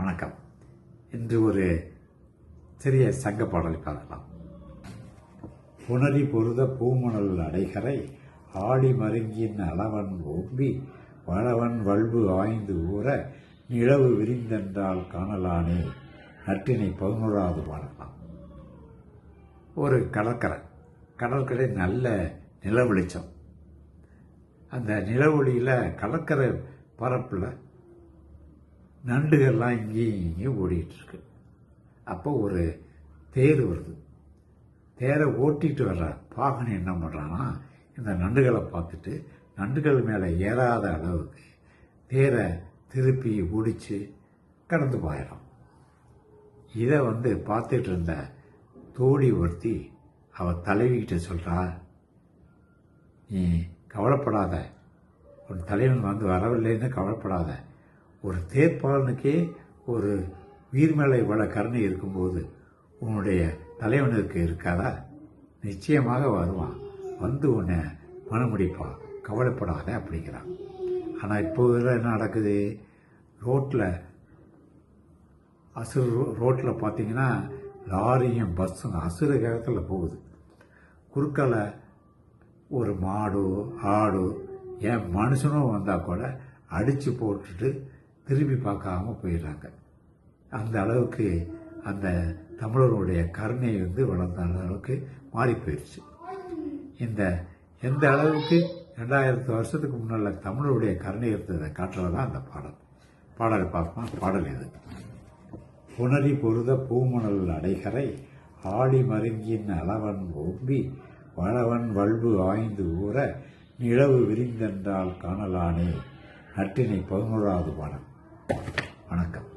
வணக்கம். இன்று ஒரு சிறிய சங்க பாடலை பார்க்கலாம். புணரி பொருத பூமணல் அடைகரை ஆடி மருங்கின் அளவன் ஓம்பி வளவன் வல்பு ஆய்ந்து ஊற நிலவு விரிந்தென்றால் காணலானே நட்டினை 11வது பாடலாம். ஒரு கடற்கரை நல்ல நில வெளிச்சம். அந்த நிலவொளியில் கடற்கரை பரப்பில் நண்டுகள்லாம் இங்கேயும் ஓடிட்டு இருக்கு. அப்போ ஒரு தேர் வருது. தேரை ஓட்டிட்டு வர்ற பாகன் என்ன பண்ணுறான்னா, இந்த நண்டுகளை பார்த்துட்டு நண்டுகள் மேலே ஏறாத அளவுக்கு தேரை திருப்பி ஓடிச்சு கடந்து போயிடும். இதை பார்த்துட்டு இருந்த தோழி ஒருத்தி அவள் தலைவிக்கிட்ட சொல்கிறா, நீ கவலைப்படாத, உன் தலைவன் வரவில்லைன்னு கவலைப்படாத. ஒரு தேர்ப்பாளனுக்கே ஒரு உயிர் மேலே இவ்வளோ கருணை இருக்கும்போது உன்னுடைய தலைவனுக்கு இருக்காதா? நிச்சயமாக வருவான், உன்னை மனமுடிப்பான், கவலைப்படாத அப்படிங்கிறான். ஆனால் இப்போ என்ன நடக்குது? ரோட்டில் பார்த்தீங்கன்னா லாரியும் பஸ்ஸும் அசுர வேகத்தில் போகுது. குறுக்கால ஒரு மாடோ ஆடோ ஏன் மனுஷனும் வந்தால் கூட அடித்து போட்டுட்டு திரும்பி பார்க்காம போயிடுறாங்க. அந்த அளவுக்கு அந்த தமிழருடைய கருணை வளர்ந்த அளவுக்கு மாறி போயிடுச்சு. எந்த அளவுக்கு 2000 வருஷத்துக்கு முன்னால் தமிழருடைய கருணை இருந்ததை காட்டுறதான் அந்த பாடலை பார்ப்போம். பாடல் இது. புணரி பொருத பூமணல் அடைகரை ஆடி மருங்கின் அளவன் ஓம்பி வளவன் வல்பு ஆய்ந்து ஊற நிலவு விரிந்தென்றால் காணலானே நட்டினை 11வது பாடல். வணக்கம்.